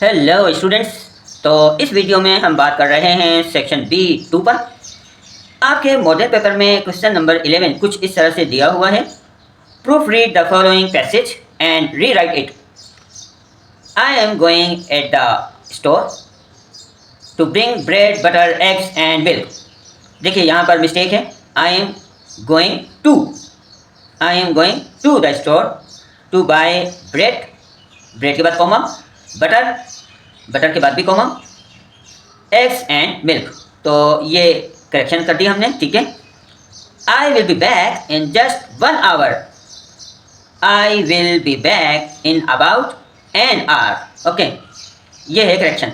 Hello students. तो इस video में हम बात कर रहे हैं सेक्शन B2 पर। आपके मॉडल पेपर में क्वेश्चन नंबर 11 कुछ इस तरह से दिया हुआ है। Proof read the following passage and rewrite it. I am going at the store to bring bread butter eggs and milk. देखिए यहाँ पर मिस्टेक है। I am going to the store to buy bread, bread के बाद comma, butter, butter के बाद भी comma, eggs and milk. तो ये करेक्शन कर दिया हमने, ठीक है। I will be back in just 1 hour. I will be back in about an hour. Okay, ये है correction.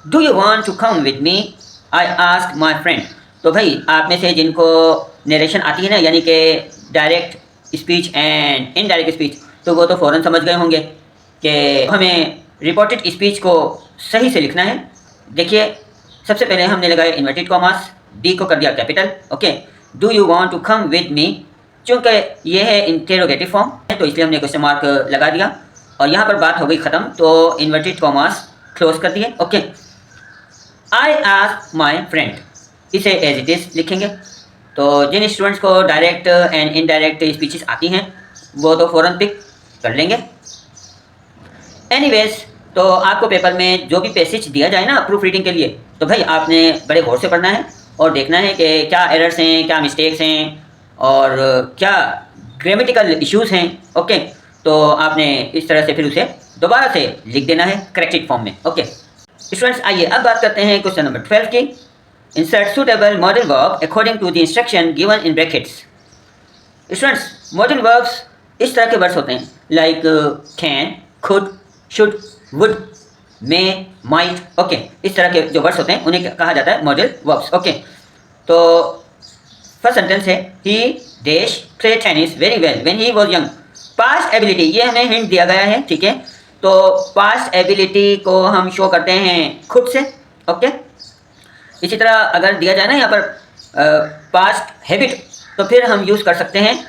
Do you want to come with me? I ask my friend. तो भाई आप में से जिनको नरेशन आती है ना, यानी कि direct speech and indirect speech, तो वो तो फ़ौरन समझ गए होंगे कि हमें रिपोर्टेड स्पीच को सही से लिखना है। देखिए सबसे पहले हमने लगाया इन्वर्टेड कॉमास, डी को कर दिया capital. Okay, do you want to come with me, चूँकि ये है इंटेरोगेटिव फॉर्म तो इसलिए हमने क्वेश्चन मार्क लगा दिया और यहाँ पर बात हो गई ख़त्म, तो इन्वर्टेड कॉमास क्लोज कर दिए। Okay, I ask my friend, इसे एज इट इज़ लिखेंगे। तो जिन स्टूडेंट्स को डायरेक्ट एंड इनडायरेक्ट स्पीचेस आती हैं वो तो फ़ौरन पिक कर लेंगे। एनीवेज, तो आपको पेपर में जो भी पैसेज दिया जाए ना प्रूफ रीडिंग के लिए, तो भाई आपने बड़े गौर से पढ़ना है और देखना है कि क्या एरर्स हैं, क्या मिस्टेक्स हैं और क्या ग्रामेटिकल इश्यूज़ हैं। ओके, तो आपने इस तरह से फिर उसे दोबारा से लिख देना है करेक्टेड फॉर्म में। ओके स्टूडेंट्स, आइए अब बात करते हैं क्वेश्चन नंबर 12 की। Insert suitable modal verb according to the instruction given in brackets. Students, modal verbs इस तरह के वर्ड्स होते हैं like can, could, should, would, may, might. Okay, इस तरह के जो वर्ड्स होते हैं उन्हें कहा जाता है मॉडल वर्ब्स। ओके, तो फर्स्ट सेंटेंस है ही dash play tennis very well when he was young. Past ability, ये हमें हिंट दिया गया है, ठीक है। तो पास्ट एबिलिटी को हम शो करते हैं खुद से। ओके, इसी तरह अगर दिया जाए ना यहाँ पर पास्ट हैबिट, तो फिर हम यूज़ कर सकते हैं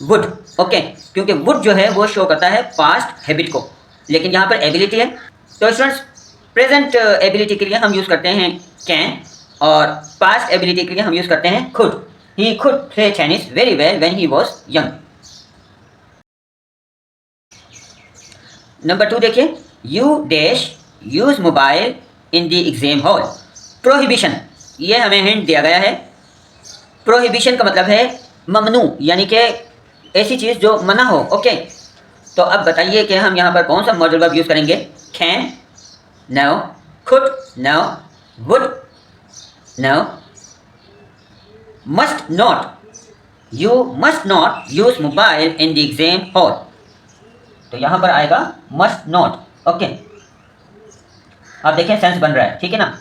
वुड। ओके, क्योंकि वुड जो है वो शो करता है पास्ट हैबिट को, लेकिन यहाँ पर एबिलिटी है। तो स्टूडेंट्स, प्रेजेंट एबिलिटी के लिए हम यूज़ करते हैं कैन और पास्ट एबिलिटी के लिए हम यूज़ करते हैं खुड। ही खुड play tennis very well when he was young. Number 2 देखिए, you dash use mobile in the exam hall. Prohibition, ये हमें हिंट दिया गया है। प्रोहिबिशन का मतलब है ममनू, यानी कि ऐसी चीज़ जो मना हो। ओके, तो अब बताइए कि हम यहाँ पर कौन सा मॉडल वर्ब यूज़ करेंगे। Can, no, could, no, would, no, must not, you must not use mobile in the exam hall. तो यहाँ पर आएगा मस्ट नॉट। ओके, आप देखें सेंस बन रहा है, ठीक है ना।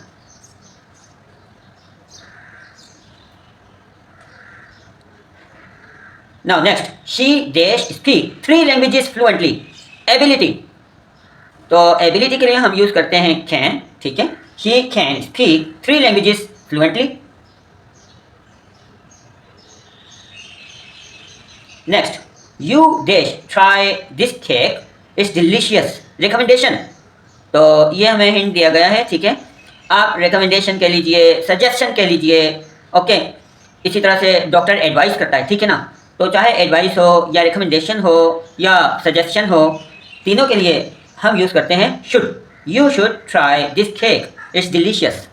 Now next, she dash speak 3 languages fluently. Ability, तो ability के लिए हम यूज़ करते हैं can, ठीक है। She can speak 3 languages fluently. Next, you dash try this cake, it's delicious. Recommendation, तो ये हमें हिंट दिया गया है, ठीक है। आप रिकमेंडेशन कह लीजिए, सजेशन कह लीजिए। ओके, इसी तरह से डॉक्टर एडवाइस करता है, ठीक है ना। तो चाहे एडवाइस हो या रिकमेंडेशन हो या सजेशन हो, तीनों के लिए हम यूज़ करते हैं should. You should try this cake, it's delicious.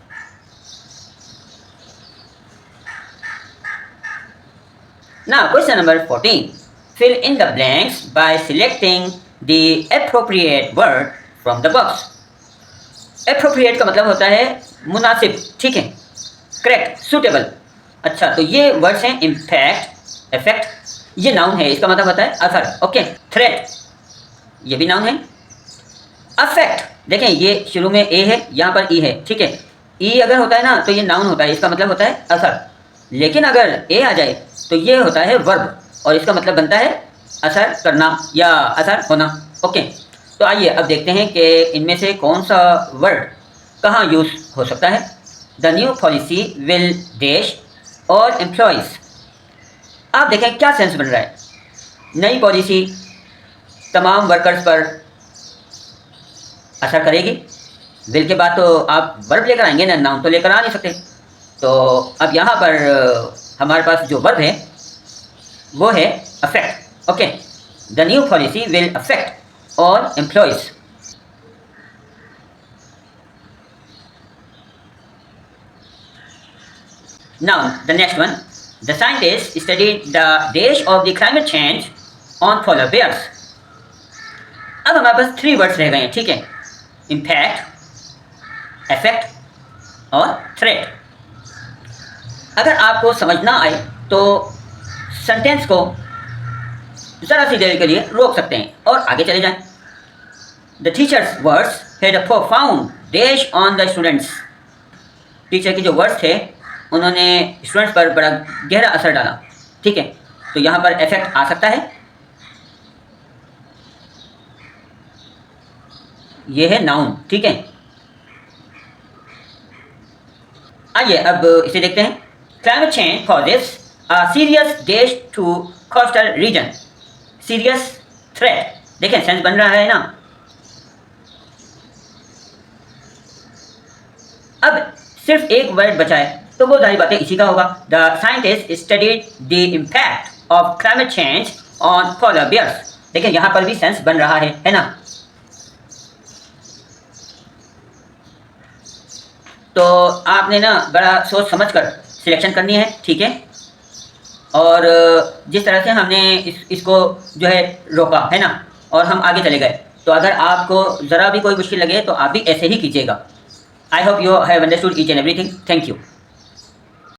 Now question number 14, fill in the blanks by selecting the appropriate word from the box. Appropriate का मतलब होता है मुनासिब, ठीक है, करेक्ट, सूटेबल। अच्छा, तो ये वर्ड्स हैं इम्पैक्ट, इफेक्ट, ये नाउन है, इसका मतलब होता है असर। ओके, थ्रेट, ये भी नाउन है। अफेक्ट, देखें ये शुरू में ए है, यहाँ पर ई है, ठीक है। ई अगर होता है ना तो ये नाउन होता है, इसका मतलब होता है असर। लेकिन अगर ए आ जाए तो ये होता है वर्ब और इसका मतलब बनता है असर करना या असर होना। ओके, तो आइए अब देखते हैं कि इनमें से कौन सा वर्ड कहाँ यूज़ हो सकता है। The new policy will dash और एम्प्लॉयज़। आप देखें क्या सेंस बन रहा है। नई पॉलिसी तमाम वर्कर्स पर असर करेगी। विल के बाद तो आप वर्ब लेकर आएंगे ना, नाउन तो लेकर आ नहीं सकते। तो अब यहाँ पर हमारे पास जो वर्ब है वो है affect. Okay, the new policy will affect all employees. Now, the next one. The scientists studied the dash of the climate change on polar bears. अब हमारे पास 3 वर्ड्स रह गए हैं, ठीक है, इम्पैक्ट, इफेक्ट और थ्रेट। अगर आपको समझना आए तो सेंटेंस को ज़रा सी देर के लिए रोक सकते हैं और आगे चले जाएं। The teachers words had a profound dash on the students. Teacher के जो वर्ड्स थे उन्होंने स्टूडेंट्स पर बड़ा गहरा असर डाला, ठीक है। तो यहाँ पर इफेक्ट आ सकता है, ये है नाउन, ठीक है। आइए अब इसे देखते हैं। Climate change causes a serious dash to coastal region. Serious threat, देखें सेंस बन रहा है ना। अब सिर्फ एक वर्ड बचा है तो वो सारी बातें इसी का होगा। The scientist studied the impact of climate change on polar bears. देखिए यहाँ पर भी सेंस बन रहा है ना। तो आपने ना बड़ा सोच समझ कर सिलेक्शन करनी है, ठीक है। और जिस तरह से हमने इसको जो है रोका है ना और हम आगे चले गए, तो अगर आपको ज़रा भी कोई मुश्किल लगे तो आप भी ऐसे ही कीजिएगा। I hope you have understood each and everything. Thank you.